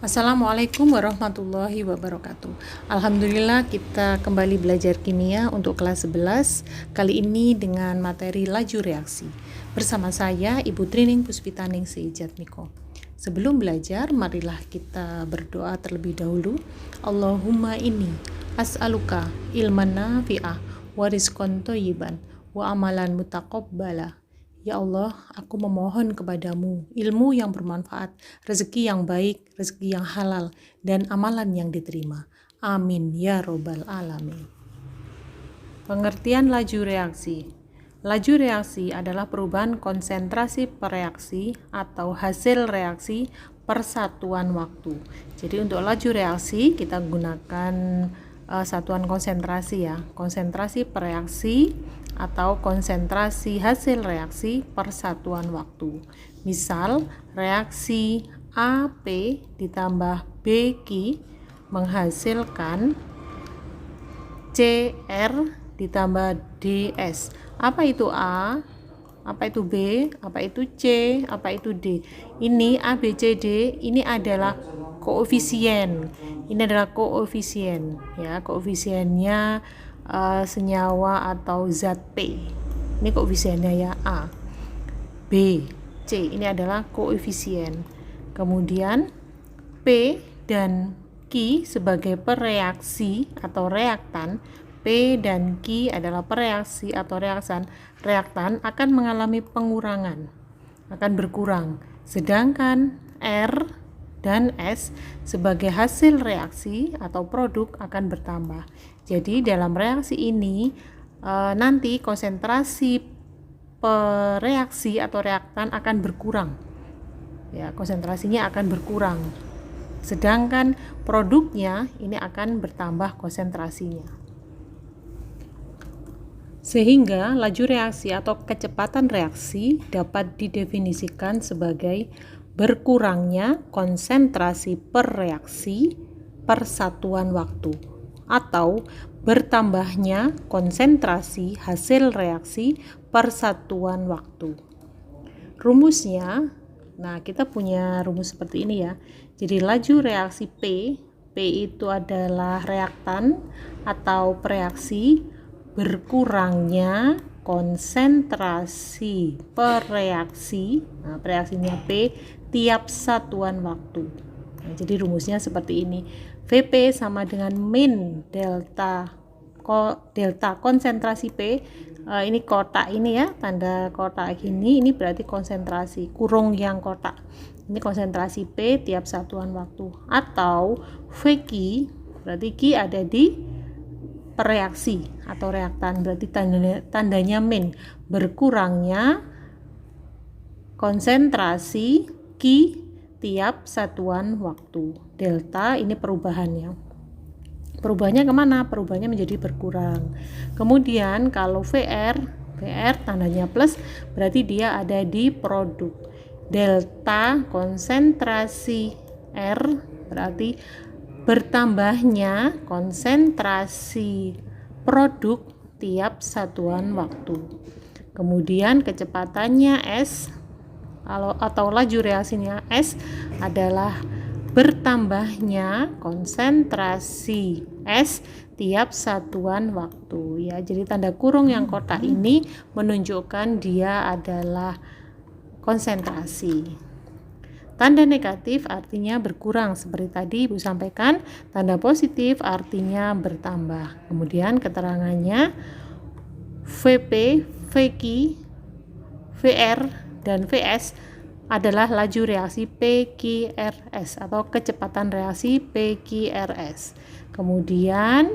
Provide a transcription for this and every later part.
Assalamualaikum warahmatullahi wabarakatuh. Alhamdulillah kita kembali belajar kimia untuk kelas 11, kali ini dengan materi laju reaksi. Bersama saya Ibu Trining Puspitaningsih Jatmiko. Sebelum belajar, marilah kita berdoa terlebih dahulu. Allahumma inni as'aluka ilman nafi'ah wa rizqan thayyiban wa amalan mutaqabbala. Ya Allah, aku memohon kepadamu ilmu yang bermanfaat, rezeki yang baik, rezeki yang halal, dan amalan yang diterima. Amin ya robbal alamin. Pengertian laju reaksi. Laju reaksi adalah perubahan konsentrasi per reaksi atau hasil reaksi per satuan waktu. Jadi untuk laju reaksi kita gunakan satuan konsentrasi ya, konsentrasi per reaksi atau konsentrasi hasil reaksi per satuan waktu. Misal, reaksi AP ditambah BQ menghasilkan CR ditambah DS. Apa itu A? Apa itu B? Apa itu C? Apa itu D? Ini A, B, C, D ini adalah koefisien. Ini adalah koefisien ya, koefisiennya senyawa atau zat P. Ini koefisiennya ya, A, B, C ini adalah koefisien. Kemudian P dan Q sebagai pereaksi atau reaktan. P dan Q adalah pereaksi atau reaktan akan mengalami pengurangan, akan berkurang. Sedangkan R dan S sebagai hasil reaksi atau produk akan bertambah. Jadi dalam reaksi ini nanti konsentrasi reaksi atau reaktan akan berkurang. Ya, konsentrasinya akan berkurang. Sedangkan produknya ini akan bertambah konsentrasinya. Sehingga laju reaksi atau kecepatan reaksi dapat didefinisikan sebagai berkurangnya konsentrasi per reaksi per satuan waktu atau bertambahnya konsentrasi hasil reaksi per satuan waktu. Rumusnya, nah kita punya rumus seperti ini ya. Jadi laju reaksi P itu adalah reaktan atau reaksi, berkurangnya konsentrasi per reaksi, nah reaksinya P tiap satuan waktu. Nah, jadi rumusnya seperti ini. Vp sama dengan min delta konsentrasi P. Ini kotak ini ya, tanda kotak ini berarti konsentrasi, kurung yang kotak. Ini konsentrasi P tiap satuan waktu. Atau Vq berarti Q ada di reaksi atau reaktan, berarti tandanya min, berkurangnya konsentrasi Q tiap satuan waktu. Delta ini perubahannya. Perubahannya kemana? Perubahannya menjadi berkurang. Kemudian kalau VR tandanya plus, berarti dia ada di produk. Delta konsentrasi R berarti bertambahnya konsentrasi produk tiap satuan waktu. Kemudian kecepatannya S atau laju reaksinya S adalah bertambahnya konsentrasi S tiap satuan waktu ya. Jadi tanda kurung yang kotak ini menunjukkan dia adalah konsentrasi. Tanda negatif artinya berkurang seperti tadi Ibu sampaikan, tanda positif artinya bertambah. Kemudian keterangannya Vp, Vq, Vr dan Vs adalah laju reaksi PQRS atau kecepatan reaksi PQRS. Kemudian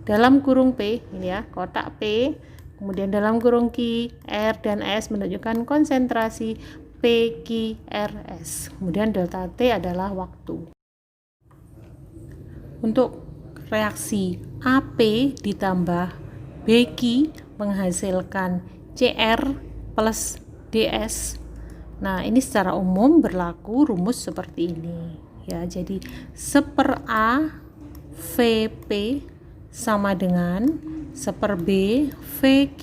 dalam kurung P ini ya, kotak P, kemudian dalam kurung Q, R dan S menunjukkan konsentrasi PQRS. Kemudian delta T adalah waktu. Untuk reaksi AP ditambah BQ menghasilkan CR plus DS. Nah, ini secara umum berlaku rumus seperti ini ya. Jadi 1/A VP sama dengan 1/B VQ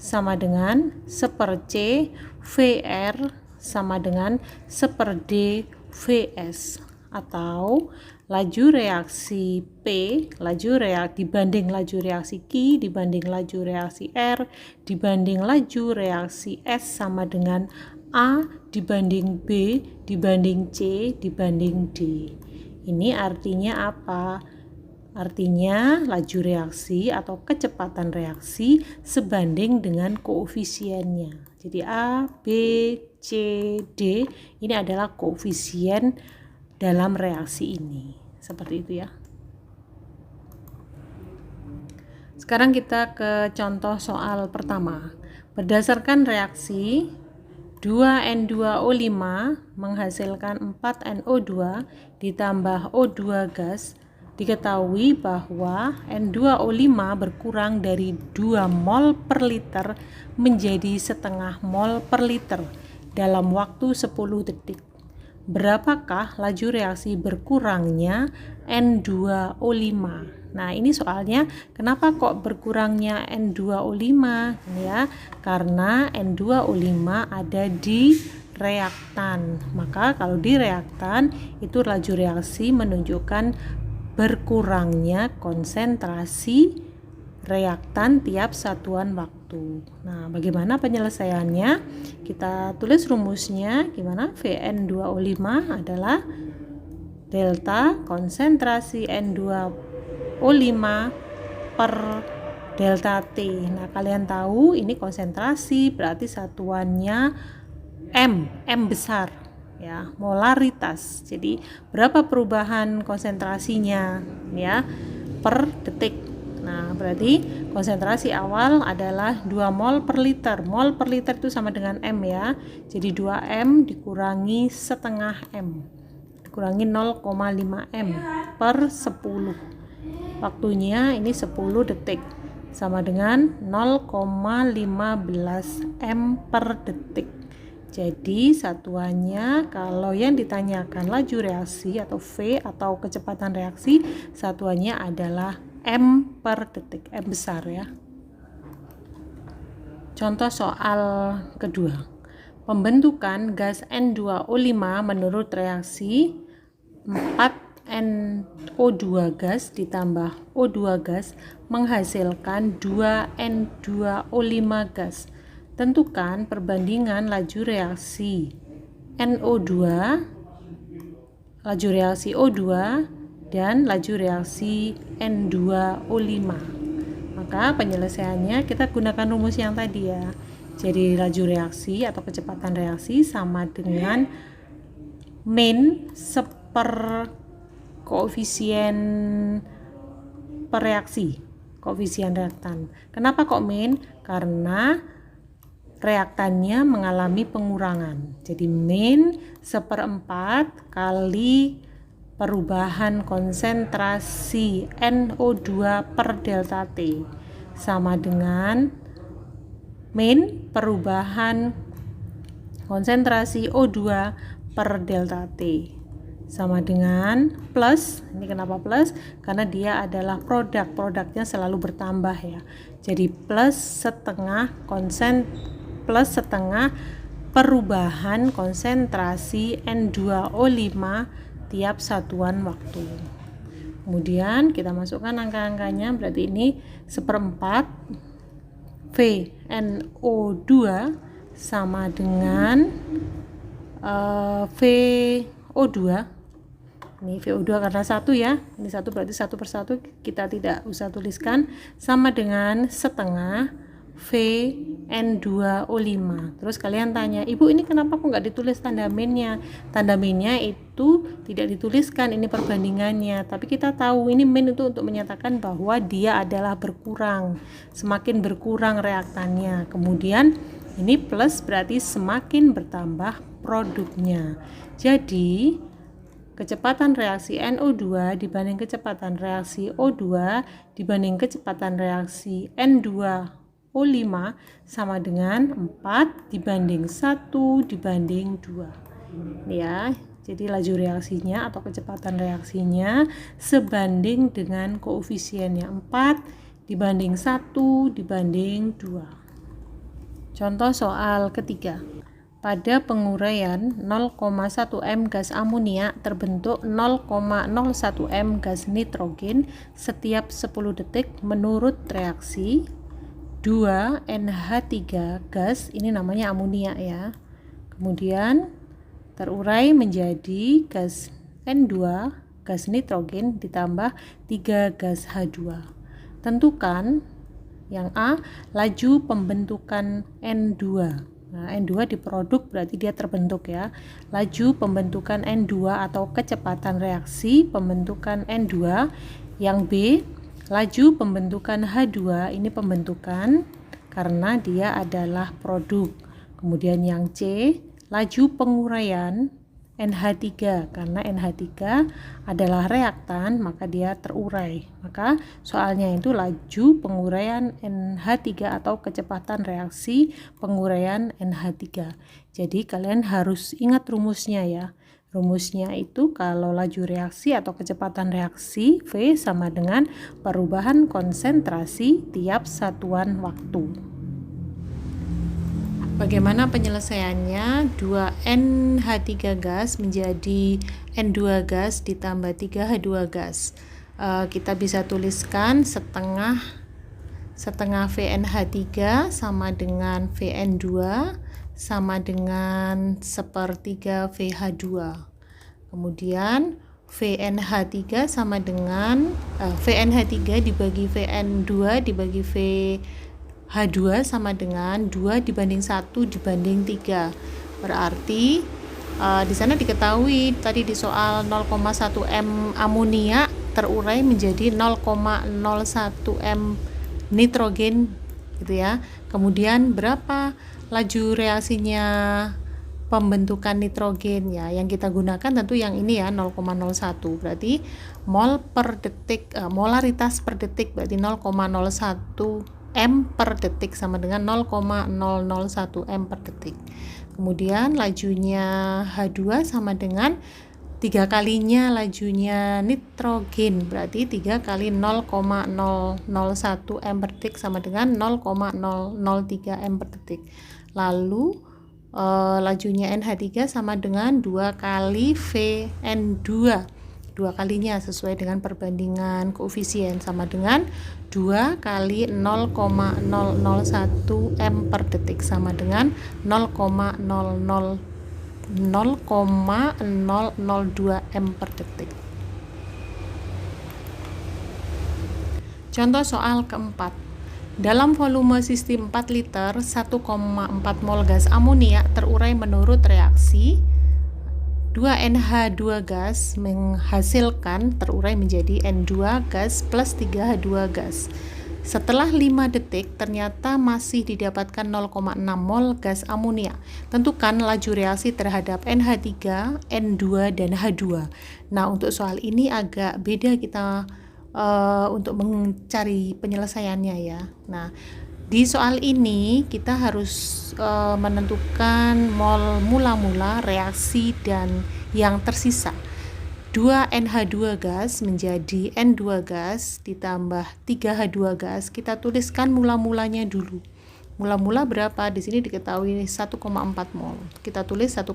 sama dengan 1/C VR sama dengan 1/D Vs, atau laju reaksi P dibanding laju reaksi Q dibanding laju reaksi R dibanding laju reaksi S sama dengan A dibanding B dibanding C dibanding D. Ini artinya apa? Artinya laju reaksi atau kecepatan reaksi sebanding dengan koefisiennya. Jadi A, B, C, D ini adalah koefisien dalam reaksi ini. Seperti itu ya. Sekarang kita ke contoh soal pertama. Berdasarkan reaksi 2N2O5 menghasilkan 4NO2 ditambah O2 gas, diketahui bahwa N2O5 berkurang dari 2 mol per liter menjadi setengah mol per liter dalam waktu 10 detik. Berapakah laju reaksi berkurangnya N2O5? Nah, ini soalnya kenapa kok berkurangnya N2O5 ya? Karena N2O5 ada di reaktan. Maka kalau di reaktan itu laju reaksi menunjukkan berkurangnya konsentrasi reaktan tiap satuan waktu. Nah, bagaimana penyelesaiannya? Kita tulis rumusnya gimana? Vn2O5 adalah delta konsentrasi N2O5 per delta T. Nah, kalian tahu ini konsentrasi berarti satuannya M besar ya, molaritas. Jadi berapa perubahan konsentrasinya ya per detik. Nah, berarti konsentrasi awal adalah 2 mol per liter. Mol per liter itu sama dengan M ya. Jadi 2M dikurangi setengah M. Dikurangi 0,5 M per 10. Waktunya ini 10 detik. Sama dengan 0,15 M per detik. Jadi satuannya kalau yang ditanyakan laju reaksi atau V atau kecepatan reaksi, satuannya adalah M per detik, M besar ya. Contoh soal kedua. Pembentukan gas N2O5 menurut reaksi 4NO2 gas ditambah O2 gas menghasilkan 2N2O5 gas. Tentukan perbandingan laju reaksi NO2, laju reaksi O2, dan laju reaksi N2O5. Maka penyelesaiannya kita gunakan rumus yang tadi ya. Jadi laju reaksi atau kecepatan reaksi sama dengan min seper koefisien per reaksi, koefisien reaktan. Kenapa kok min? Karena reaktannya mengalami pengurangan. Jadi min 1/4 kali perubahan konsentrasi NO2 per delta T sama dengan min perubahan konsentrasi O2 per delta T sama dengan plus. Ini kenapa plus? Karena dia adalah produknya selalu bertambah ya. Jadi plus setengah perubahan konsentrasi N2O5 tiap satuan waktu. Kemudian kita masukkan angka-angkanya, berarti ini 1/4 VNO2 sama dengan VO2. Ini VO2 karena 1 ya, ini 1 berarti 1/1 kita tidak usah tuliskan, sama dengan setengah VN2O5. Terus kalian tanya, ibu ini kenapa kok nggak ditulis tanda minnya? Tanda minnya itu tidak dituliskan, ini perbandingannya. Tapi kita tahu ini min itu untuk menyatakan bahwa dia adalah berkurang, semakin berkurang reaktannya. Kemudian ini plus berarti semakin bertambah produknya. Jadi kecepatan reaksi NO2 dibanding kecepatan reaksi O2 dibanding kecepatan reaksi N2O5 sama dengan 4 dibanding 1 dibanding 2 ya. Jadi laju reaksinya atau kecepatan reaksinya sebanding dengan koefisiennya 4 dibanding 1 dibanding 2. Contoh soal ketiga. pada penguraian 0,1 m gas amonia terbentuk 0,01 m gas nitrogen setiap 10 detik menurut reaksi 2 NH3 gas, ini namanya amonia ya. Kemudian terurai menjadi gas N2, gas nitrogen ditambah 3 gas H2. Tentukan yang A, laju pembentukan N2. Nah, N2 diproduk berarti dia terbentuk ya. Laju pembentukan N2 atau kecepatan reaksi pembentukan N2. Yang B, laju pembentukan H2, ini pembentukan karena dia adalah produk. Kemudian yang C, laju penguraian NH3, karena NH3 adalah reaktan maka dia terurai. Maka soalnya itu laju penguraian NH3 atau kecepatan reaksi penguraian NH3. Jadi kalian harus ingat rumusnya ya. Rumusnya itu kalau laju reaksi atau kecepatan reaksi V sama dengan perubahan konsentrasi tiap satuan waktu. Bagaimana penyelesaiannya? 2NH3 gas menjadi N2 gas ditambah 3H2 gas. Kita bisa tuliskan setengah VNH3 sama dengan VN2 sama dengan sepertiga VH2. Kemudian VNH3 sama dengan VNH3 dibagi VN2 dibagi H2 sama dengan 2 dibanding 1 dibanding 3. Berarti di sana diketahui tadi di soal 0,1 m amonia terurai menjadi 0,01 m nitrogen gitu ya. Kemudian berapa laju reaksinya pembentukan nitrogen ya, yang kita gunakan tentu yang ini ya 0,01. Berarti mol per detik, molaritas per detik berarti 0,01 m per detik sama dengan 0,001 m per detik. Kemudian lajunya H2 sama dengan 3 kalinya lajunya nitrogen, berarti 3 kali 0,001 m per detik sama dengan 0,003 m per detik. Lalu lajunya NH3 sama dengan 2 kali VN2, 2 kalinya sesuai dengan perbandingan koefisien sama dengan 2 kali 0,001 m per detik sama dengan 0,002 m per detik. Contoh soal keempat. Dalam volume sistem 4 liter, 1,4 mol gas amonia terurai menurut reaksi 2NH2 gas menghasilkan terurai menjadi N2 gas plus 3H2 gas. Setelah 5 detik ternyata masih didapatkan 0,6 mol gas amonia. Tentukan laju reaksi terhadap NH3, N2, dan H2. Nah, untuk soal ini agak beda kita untuk mencari penyelesaiannya ya. Nah, di soal ini kita harus menentukan mol mula-mula, reaksi, dan yang tersisa. 2NH2 gas menjadi N2 gas ditambah 3H2 gas. Kita tuliskan mula-mulanya dulu. Mula-mula berapa? Di sini diketahui 1,4 mol. Kita tulis 1,4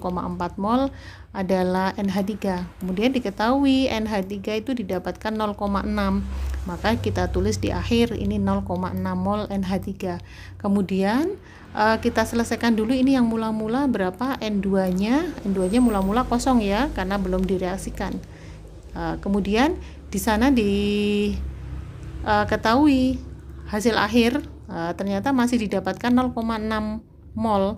mol adalah NH3. Kemudian diketahui NH3 itu didapatkan 0,6. Maka kita tulis di akhir ini 0,6 mol NH3. Kemudian kita selesaikan dulu ini yang mula-mula berapa? N2-nya. N2-nya mula-mula kosong ya, karena belum direaksikan. Kemudian di sana diketahui hasil akhir ternyata masih didapatkan 0,6 mol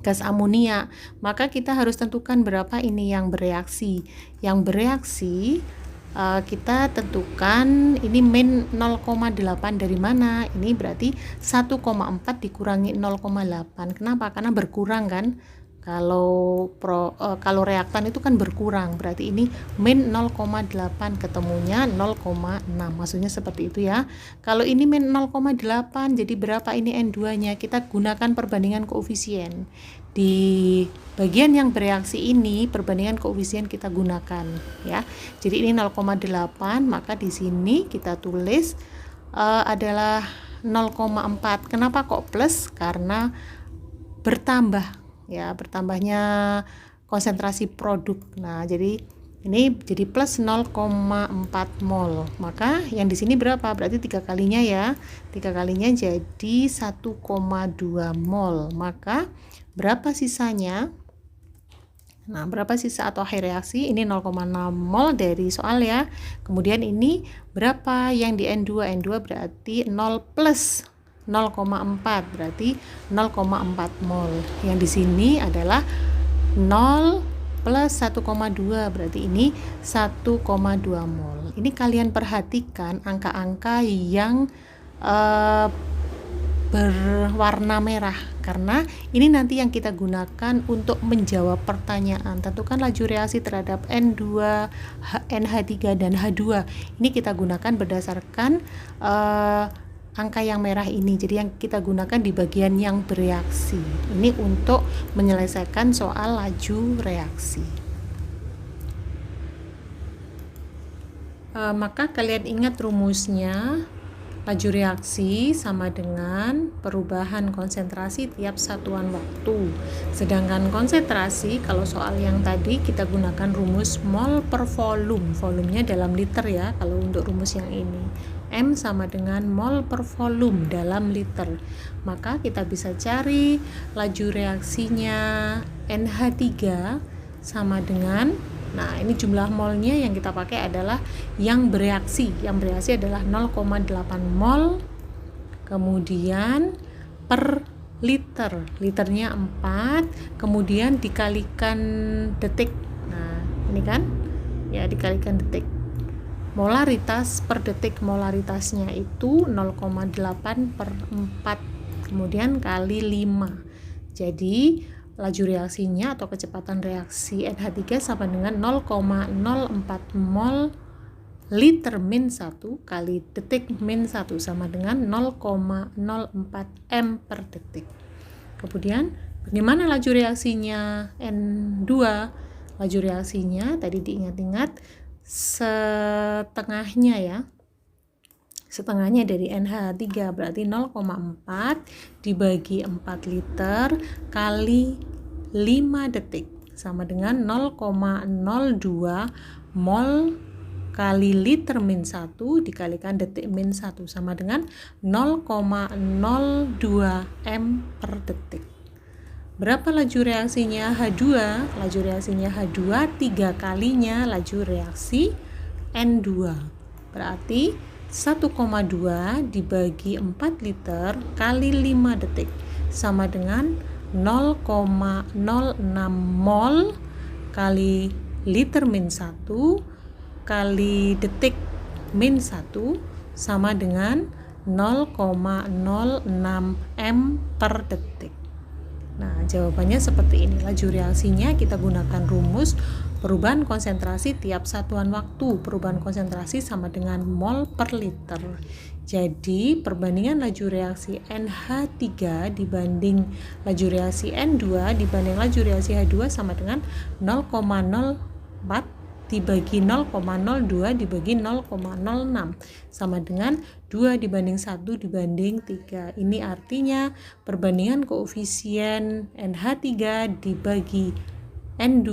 gas amonia. Maka kita harus tentukan berapa ini yang bereaksi. Yang bereaksi kita tentukan ini min 0,8 dari mana? Ini berarti 1,4 dikurangi 0,8. Kenapa? Karena berkurang kan. Kalau reaktan itu kan berkurang, berarti ini min 0,8 ketemunya 0,6. Maksudnya seperti itu ya. Kalau ini min 0,8, jadi berapa ini N2-nya? Kita gunakan perbandingan koefisien. Di bagian yang bereaksi ini perbandingan koefisien kita gunakan ya. Jadi ini 0,8, maka di sini kita tulis adalah 0,4. Kenapa kok plus? Karena bertambah ya, bertambahnya konsentrasi produk. Nah, jadi ini jadi plus 0,4 mol. Maka yang di sini berapa? Berarti 3 kalinya ya. 3 kalinya jadi 1,2 mol. Maka berapa sisanya? Nah, berapa sisa atau akhir reaksi? Ini 0,6 mol dari soal ya. Kemudian ini berapa yang di N2? N2 berarti 0 plus 0,4, berarti 0,4 mol. Yang di sini adalah 0 plus 1,2, berarti ini 1,2 mol. Ini kalian perhatikan angka-angka yang berwarna merah, karena ini nanti yang kita gunakan untuk menjawab pertanyaan. Tentukan laju reaksi terhadap N2, NH3 dan H2. Ini kita gunakan berdasarkan angka yang merah ini. Jadi yang kita gunakan di bagian yang bereaksi. Ini untuk menyelesaikan soal laju reaksi. Maka kalian ingat rumusnya. Laju reaksi sama dengan perubahan konsentrasi tiap satuan waktu. Sedangkan konsentrasi, kalau soal yang tadi kita gunakan rumus mol per volume. Volumenya dalam liter ya, kalau untuk rumus yang ini. M sama dengan mol per volume dalam liter. Maka kita bisa cari laju reaksinya NH3 sama dengan, nah ini jumlah molnya yang kita pakai adalah yang bereaksi. Yang bereaksi adalah 0,8 mol, kemudian per liter. Liternya 4, kemudian dikalikan detik. Nah ini kan, ya dikalikan detik. Molaritas per detik, molaritasnya itu 0,8 per 4, kemudian kali 5. Jadi laju reaksinya atau kecepatan reaksi NH3 sama dengan 0,04 mol liter min 1 kali detik min 1 sama dengan 0,04 m per detik. Kemudian bagaimana laju reaksinya N2? Laju reaksinya tadi diingat-ingat setengahnya ya. Setengahnya dari NH3 berarti 0,4 dibagi 4 liter kali 5 detik sama dengan 0,02 mol kali liter min 1 dikalikan detik min 1 sama dengan 0,02 m per detik. Berapa laju reaksinya H2? Laju reaksinya H2 3 kalinya laju reaksi N2. Berarti 1,2 dibagi 4 liter kali 5 detik sama dengan 0,06 mol kali liter min 1 kali detik min 1 sama dengan 0,06 m per detik. Nah, jawabannya seperti ini. Laju reaksinya kita gunakan rumus perubahan konsentrasi tiap satuan waktu. Perubahan konsentrasi sama dengan mol per liter. Jadi, perbandingan laju reaksi NH3 dibanding laju reaksi N2 dibanding laju reaksi H2 sama dengan 0,04 dibagi 0,02 dibagi 0,06 sama dengan 2 dibanding 1 dibanding 3. Ini artinya perbandingan koefisien NH3 dibagi N2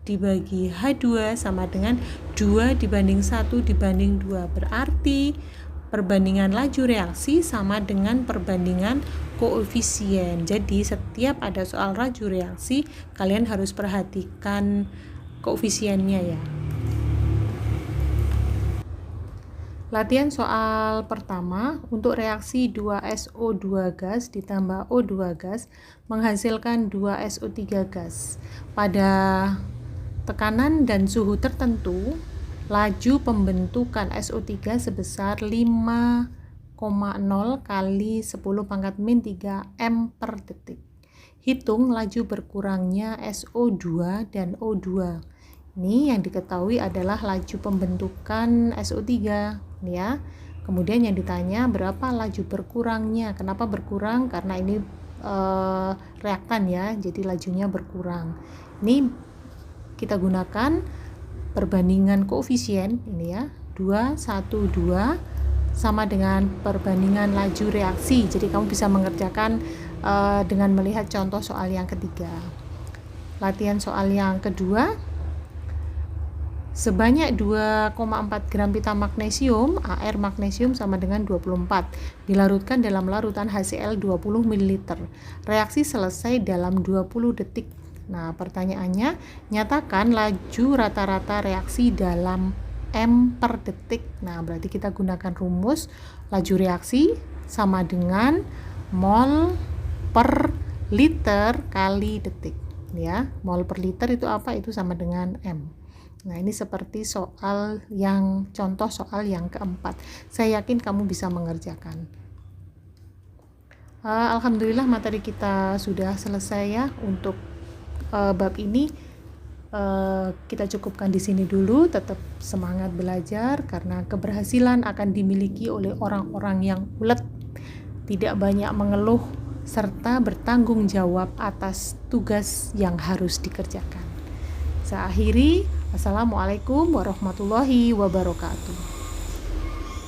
dibagi H2 sama dengan 2 dibanding 1 dibanding 2. Berarti perbandingan laju reaksi sama dengan perbandingan koefisien. Jadi setiap ada soal laju reaksi kalian harus perhatikan koefisiennya ya. Latihan soal pertama, untuk reaksi 2SO2 gas ditambah O2 gas menghasilkan 2SO3 gas. Pada tekanan dan suhu tertentu, laju pembentukan SO3 sebesar 5,0 kali 10 pangkat min 3 m per detik. Hitung laju berkurangnya SO2 dan O2. Ini yang diketahui adalah laju pembentukan SO3 ya. Kemudian yang ditanya berapa laju berkurangnya. Kenapa berkurang? Karena ini reaktan ya, jadi lajunya berkurang. Ini kita gunakan perbandingan koefisien ini ya, 2, 1, 2 sama dengan perbandingan laju reaksi. Jadi kamu bisa mengerjakan dengan melihat contoh soal yang ketiga. Latihan soal yang kedua, sebanyak 2,4 gram pita magnesium, AR magnesium sama dengan 24, dilarutkan dalam larutan HCl 20 ml. Reaksi selesai dalam 20 detik. Nah, pertanyaannya, nyatakan laju rata-rata reaksi dalam M per detik. Nah, berarti kita gunakan rumus laju reaksi sama dengan mol per liter kali detik. Ya, mol per liter itu apa? Itu sama dengan M. Nah, ini seperti contoh soal yang keempat. Saya yakin kamu bisa mengerjakan. Alhamdulillah materi kita sudah selesai ya untuk bab ini. Kita cukupkan di sini dulu. Tetap semangat belajar karena keberhasilan akan dimiliki oleh orang-orang yang ulet, tidak banyak mengeluh, serta bertanggung jawab atas tugas yang harus dikerjakan. Saya akhiri. Assalamualaikum warahmatullahi wabarakatuh.